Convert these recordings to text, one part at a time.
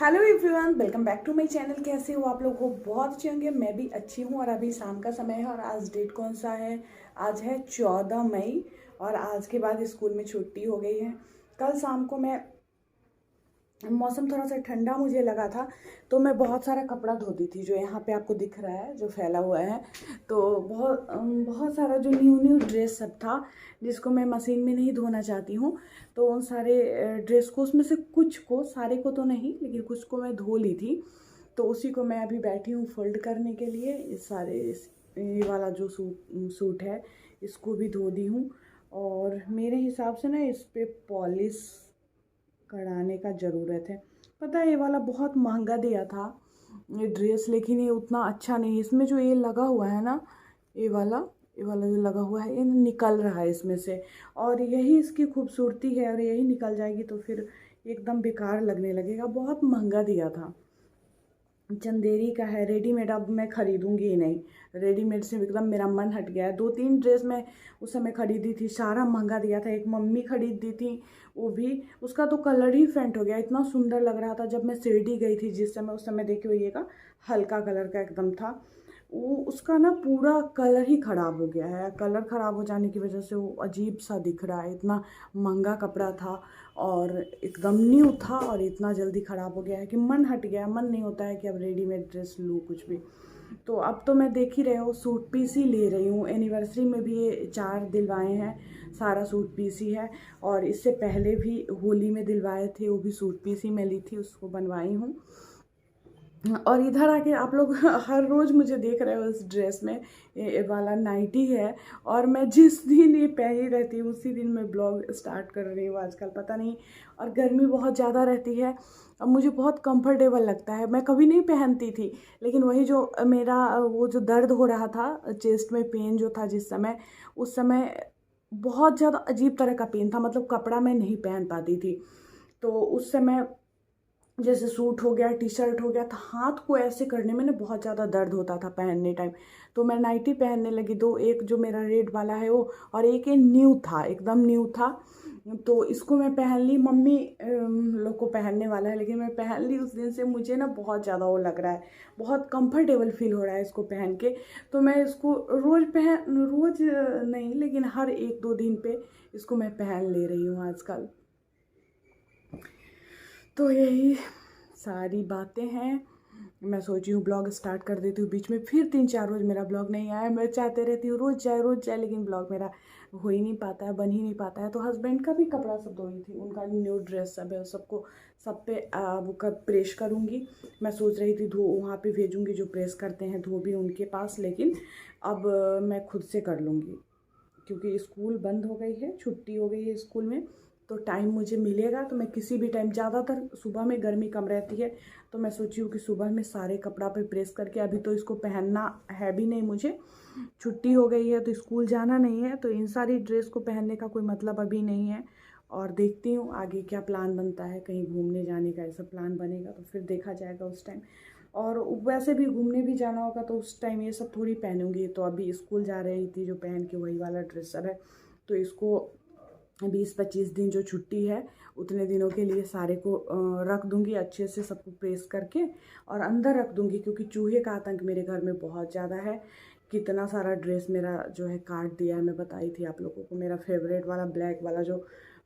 Hello everyone, welcome back to my channel. कैसे हो आप लोग? हो बहुत अच्छे होंगे। मैं भी अच्छी हूँ। और अभी शाम का समय है और आज डेट कौन सा है? आज है 14 मई और आज के बाद स्कूल में छुट्टी हो गई है। कल शाम को मौसम थोड़ा सा ठंडा मुझे लगा था तो मैं बहुत सारा कपड़ा धोती थी, जो यहाँ पे आपको दिख रहा है, जो फैला हुआ है। तो बहुत सारा जो न्यू न्यू ड्रेस सब था जिसको मैं मशीन में नहीं धोना चाहती हूँ, तो उन सारे ड्रेस को, उसमें से कुछ को, सारे को तो नहीं लेकिन कुछ को मैं धो ली थी। तो उसी को मैं अभी बैठी हूँ फोल्ड करने के लिए। ये वाला जो सूट है इसको भी धो दी हूँ। और मेरे हिसाब से ना इस पर पॉलिश कराने का ज़रूरत है। पता है ये वाला बहुत महंगा दिया था ये ड्रेस, लेकिन ये उतना अच्छा नहीं है। इसमें जो ये लगा हुआ है ना, ये वाला जो लगा हुआ है, ये निकल रहा है इसमें से, और यही इसकी खूबसूरती है। और यही निकल जाएगी तो फिर एकदम बेकार लगने लगेगा। बहुत महंगा दिया था, चंदेरी का है, रेडीमेड अब मैं ख़रीदूँगी ही नहीं। रेडीमेड से एकदम मेरा मन हट गया है। 2-3 ड्रेस मैं उस समय ख़रीदी थी, सारा महंगा दिया था। एक मम्मी ख़रीद दी थी, वो भी उसका तो कलर ही फेंट हो गया। इतना सुंदर लग रहा था जब मैं शिरडी गई थी जिस समय, उस समय देखिए होइएगा, हल्का कलर का एकदम था वो। उसका ना पूरा कलर ही ख़राब हो गया है। कलर ख़राब हो जाने की वजह से वो अजीब सा दिख रहा है। इतना महंगा कपड़ा था और एकदम न्यू था और इतना जल्दी ख़राब हो गया है कि मन हट गया। मन नहीं होता है कि अब रेडीमेड ड्रेस लूँ कुछ भी। तो अब तो मैं देख ही रहे हो सूट पीस ही ले रही हूँ। एनिवर्सरी में भी ये 4 दिलवाए हैं, सारा सूट पीस ही है। और इससे पहले भी होली में दिलवाए थे, वो भी सूट पीस ही मैं ली थी, उसको बनवाई हूँ। और इधर आके आप लोग हर रोज़ मुझे देख रहे हो इस ड्रेस में। ये वाला नाइटी है और मैं जिस दिन ये पहनी रहती हूँ उसी दिन मैं ब्लॉग स्टार्ट कर रही हूँ आजकल, पता नहीं। और गर्मी बहुत ज़्यादा रहती है, अब मुझे बहुत कंफर्टेबल लगता है। मैं कभी नहीं पहनती थी, लेकिन वही जो मेरा वो जो दर्द हो रहा था, चेस्ट में पेन जो था जिस समय, उस समय बहुत ज़्यादा अजीब तरह का पेन था। मतलब कपड़ा मैं नहीं पहन पाती थी। तो उस समय जैसे सूट हो गया, टी शर्ट हो गया, तो हाथ को ऐसे करने में ना बहुत ज़्यादा दर्द होता था पहनने टाइम। तो मैं नाइटी पहनने लगी। दो, एक जो मेरा रेड वाला है वो, और एक ये न्यू था, एकदम न्यू था। तो इसको मैं पहन ली। मम्मी लोग को पहनने वाला है लेकिन मैं पहन ली। उस दिन से मुझे ना बहुत ज़्यादा वो लग रहा है, बहुत कंफर्टेबल फील हो रहा है इसको पहन के। तो मैं इसको रोज़ नहीं लेकिन हर 1-2 दिन पे इसको मैं पहन ले रही हूँ आजकल। तो यही सारी बातें हैं। मैं सोची हूँ ब्लॉग स्टार्ट कर देती हूँ, बीच में फिर 3-4 रोज़ मेरा ब्लॉग नहीं आया। मैं चाहते रहती हूँ रोज़ जाए, लेकिन ब्लॉग मेरा हो ही नहीं पाता है, बन ही नहीं पाता है। तो हस्बैंड का भी कपड़ा सब धोई थी, उनका न्यू ड्रेस सब है, सबको सब पे वो कब प्रेस करूँगी। मैं सोच रही थी वहाँ पे भेजूँगी, जो प्रेस करते हैं धोबी उनके पास, लेकिन अब मैं खुद से कर लूँगी क्योंकि स्कूल बंद हो गई है, छुट्टी हो गई है स्कूल में। तो टाइम मुझे मिलेगा तो मैं किसी भी टाइम, ज़्यादातर सुबह में गर्मी कम रहती है, तो मैं सोची हूँ कि सुबह में सारे कपड़ा पे प्रेस करके, अभी तो इसको पहनना है भी नहीं मुझे, छुट्टी हो गई है तो स्कूल जाना नहीं है, तो इन सारी ड्रेस को पहनने का कोई मतलब अभी नहीं है। और देखती हूँ आगे क्या प्लान बनता है, कहीं घूमने जाने का ऐसा प्लान बनेगा तो फिर देखा जाएगा उस टाइम। और वैसे भी घूमने भी जाना होगा तो उस टाइम ये सब थोड़ी पहनूंगी। तो अभी स्कूल जा रही थी जो पहन के, वही वाला ड्रेस सब है। तो इसको 20-25 दिन जो छुट्टी है उतने दिनों के लिए सारे को रख दूंगी अच्छे से, सबको प्रेस करके और अंदर रख दूंगी, क्योंकि चूहे का आतंक मेरे घर में बहुत ज़्यादा है। कितना सारा ड्रेस मेरा जो है काट दिया है। मैं बताई थी आप लोगों को, मेरा फेवरेट वाला ब्लैक वाला जो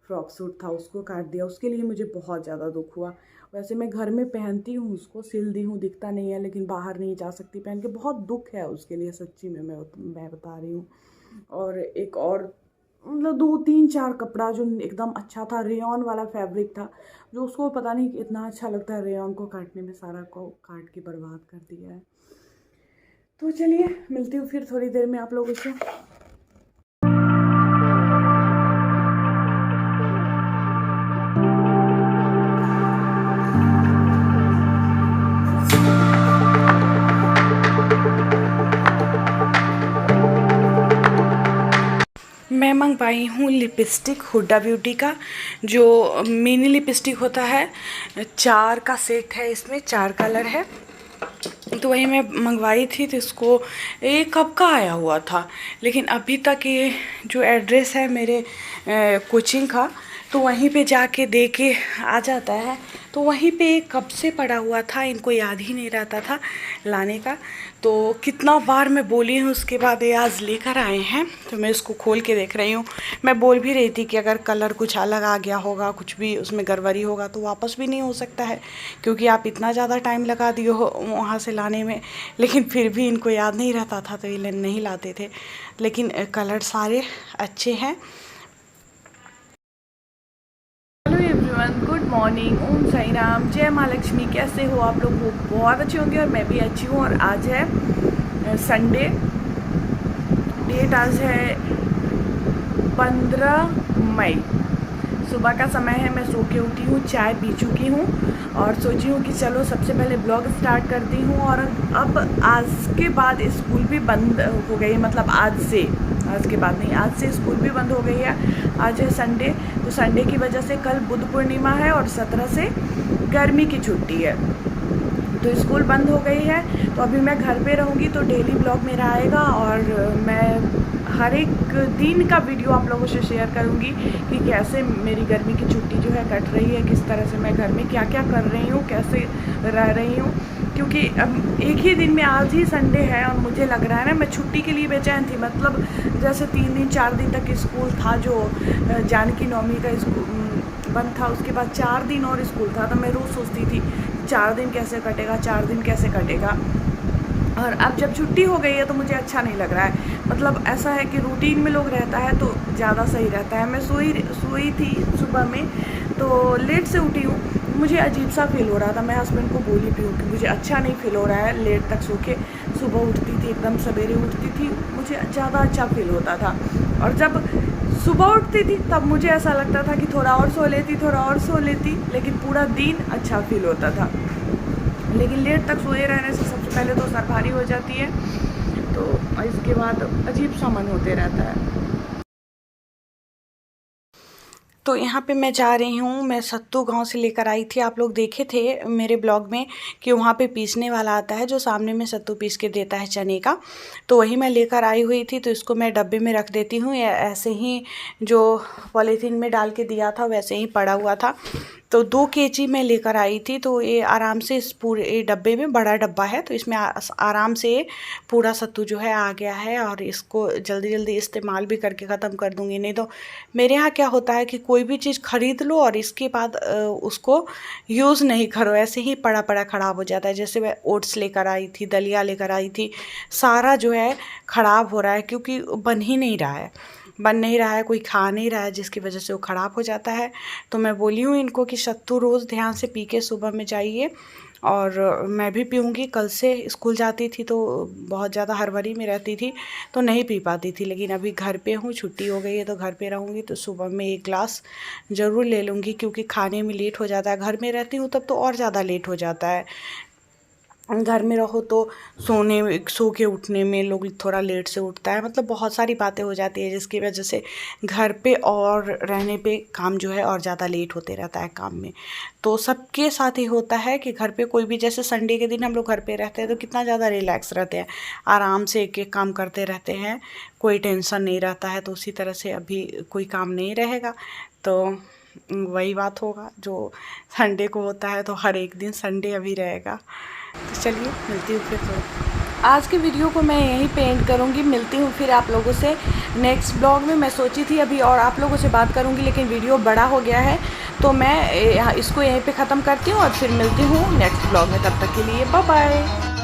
फ्रॉक सूट था उसको काट दिया। उसके लिए मुझे बहुत ज़्यादा दुख हुआ। वैसे मैं घर में पहनती हूँ, उसको सिल दी हूँ, दिखता नहीं है, लेकिन बाहर नहीं जा सकती पहन के। बहुत दुख है उसके लिए सच्ची में, मैं बता रही हूँ। और एक और मतलब 2-3-4 कपड़ा जो एकदम अच्छा था, रेयॉन वाला फैब्रिक था, जो उसको पता नहीं इतना अच्छा लगता है रेयॉन को काटने में, सारा को काट के बर्बाद कर दिया है। तो चलिए मिलती हूँ फिर थोड़ी देर में आप लोगों से। मैं मंगवाई हूँ लिपस्टिक हुडा ब्यूटी का, जो मिनी लिपस्टिक होता है। 4 का सेट है, इसमें 4 कलर है। तो वही मैं मंगवाई थी। तो इसको ये कब का आया हुआ था, लेकिन अभी तक ये जो एड्रेस है मेरे कोचिंग का, तो वहीं पे जाके दे के आ जाता है। तो वहीं पे कब से पड़ा हुआ था, इनको याद ही नहीं रहता था लाने का। तो कितना बार मैं बोली हूँ, उसके बाद ये आज लेकर आए हैं। तो मैं इसको खोल के देख रही हूँ। मैं बोल भी रही थी कि अगर कलर कुछ अलग आ गया होगा, कुछ भी उसमें गड़बड़ी होगा तो वापस भी नहीं हो सकता है, क्योंकि आप इतना ज़्यादा टाइम लगा दिए हो वहाँ से लाने में। लेकिन फिर भी इनको याद नहीं रहता था तो ये नहीं लाते थे। लेकिन कलर सारे अच्छे हैं। गुड मॉर्निंग, ओम साई राम, जय माँ लक्ष्मी। कैसे हो आप लोग? वो बहुत अच्छे होंगे और मैं भी अच्छी हूँ। और आज है संडे, डेट आज है 15 मई। सुबह का समय है, मैं सो के उठी हूँ, चाय पी चुकी हूँ और सोची हूँ कि चलो सबसे पहले ब्लॉग स्टार्ट करती हूँ। और अब आज के बाद स्कूल भी बंद हो गई, मतलब आज के बाद नहीं, आज से स्कूल भी बंद हो गई है। आज है संडे, तो संडे की वजह से कल बुद्ध पूर्णिमा है और 17 से गर्मी की छुट्टी है, तो स्कूल बंद हो गई है। तो अभी मैं घर पे रहूँगी तो डेली ब्लॉग मेरा आएगा और मैं हर एक दिन का वीडियो आप लोगों से शेयर करूँगी कि कैसे मेरी गर्मी की छुट्टी जो है कट रही है, किस तरह से मैं घर में क्या क्या कर रही हूँ, कैसे रह रही हूँ। क्योंकि अब एक ही दिन में आज ही संडे है और मुझे लग रहा है ना, मैं छुट्टी के लिए बेचैन थी। मतलब जैसे 3 दिन 4 दिन तक स्कूल था, जो जानकी नवमी का स्कूल बंद था, उसके बाद 4 दिन और स्कूल था। तो मैं रोज़ सोचती थी 4 दिन कैसे कटेगा, 4 दिन कैसे कटेगा। और अब जब छुट्टी हो गई है तो मुझे अच्छा नहीं लग रहा है। मतलब ऐसा है कि रूटीन में लोग रहता है तो ज़्यादा सही रहता है। मैं सोई थी सुबह में, तो लेट से उठी हूँ, मुझे अजीब सा फील हो रहा था। मैं हस्बैंड को बोली भी हूँ कि मुझे अच्छा नहीं फील हो रहा है, लेट तक सो के। सुबह उठती थी, एकदम सवेरे उठती थी, मुझे ज़्यादा अच्छा फील होता था। और जब सुबह उठती थी तब मुझे ऐसा लगता था कि थोड़ा और सो लेती, लेकिन पूरा दिन अच्छा फील होता था। लेकिन लेट तक सोए रहने से सबसे पहले तो सर भारी हो जाती है, तो इसके बाद अजीब सा मन होते रहता है। तो यहाँ पे मैं जा रही हूँ, मैं सत्तू गांव से लेकर आई थी। आप लोग देखे थे मेरे ब्लॉग में कि वहाँ पे पीसने वाला आता है जो सामने में सत्तू पीस के देता है चने का। तो वही मैं लेकर आई हुई थी। तो इसको मैं डब्बे में रख देती हूँ, ऐसे ही जो पॉलीथीन में डाल के दिया था वैसे ही पड़ा हुआ था। तो 2 केजी मैं लेकर आई थी। तो ये आराम से इस पूरे डब्बे में, बड़ा डब्बा है तो इसमें आराम से पूरा सत्तू जो है आ गया है। और इसको जल्दी जल्दी इस्तेमाल भी करके ख़त्म कर दूँगी। नहीं तो मेरे यहाँ क्या होता है कि कोई भी चीज़ ख़रीद लो और इसके बाद उसको यूज़ नहीं करो, ऐसे ही पड़ा पड़ा ख़राब हो जाता है। जैसे मैं ओट्स लेकर आई थी, दलिया लेकर आई थी, सारा जो है ख़राब हो रहा है क्योंकि बन नहीं रहा है, कोई खा नहीं रहा है, जिसकी वजह से वो ख़राब हो जाता है। तो मैं बोली हूँ इनको कि सत्तू रोज़ ध्यान से पी के सुबह में जाइए। और मैं भी पीऊँगी। कल से स्कूल जाती थी तो बहुत ज़्यादा हड़बड़ी में रहती थी तो नहीं पी पाती थी, लेकिन अभी घर पे हूँ, छुट्टी हो गई है तो घर पे रहूँगी तो सुबह में 1 ग्लास ज़रूर ले लूँगी, क्योंकि खाने में लेट हो जाता है। घर में रहती हूँ तब तो और ज़्यादा लेट हो जाता है। घर में रहो तो सो के उठने में लोग थोड़ा लेट से उठता है, मतलब बहुत सारी बातें हो जाती है जिसकी वजह से घर पे और रहने पे काम जो है और ज़्यादा लेट होते रहता है काम में। तो सबके साथ ही होता है कि घर पे कोई भी, जैसे संडे के दिन हम लोग घर पे रहते हैं तो कितना ज़्यादा रिलैक्स रहते हैं, आराम से एक एक काम करते रहते हैं, कोई टेंशन नहीं रहता है। तो उसी तरह से अभी कोई काम नहीं रहेगा तो वही बात होगा जो संडे को होता है। तो हर एक दिन संडे अभी रहेगा। तो चलिए मिलती हूँ फिर। तो आज के वीडियो को मैं यहीं पे एंड करूँगी। मिलती हूँ फिर आप लोगों से नेक्स्ट ब्लॉग में। मैं सोची थी अभी और आप लोगों से बात करूँगी, लेकिन वीडियो बड़ा हो गया है तो मैं इसको यहीं पे ख़त्म करती हूँ और फिर मिलती हूँ नेक्स्ट ब्लॉग में। तब तक के लिए बाय बाय।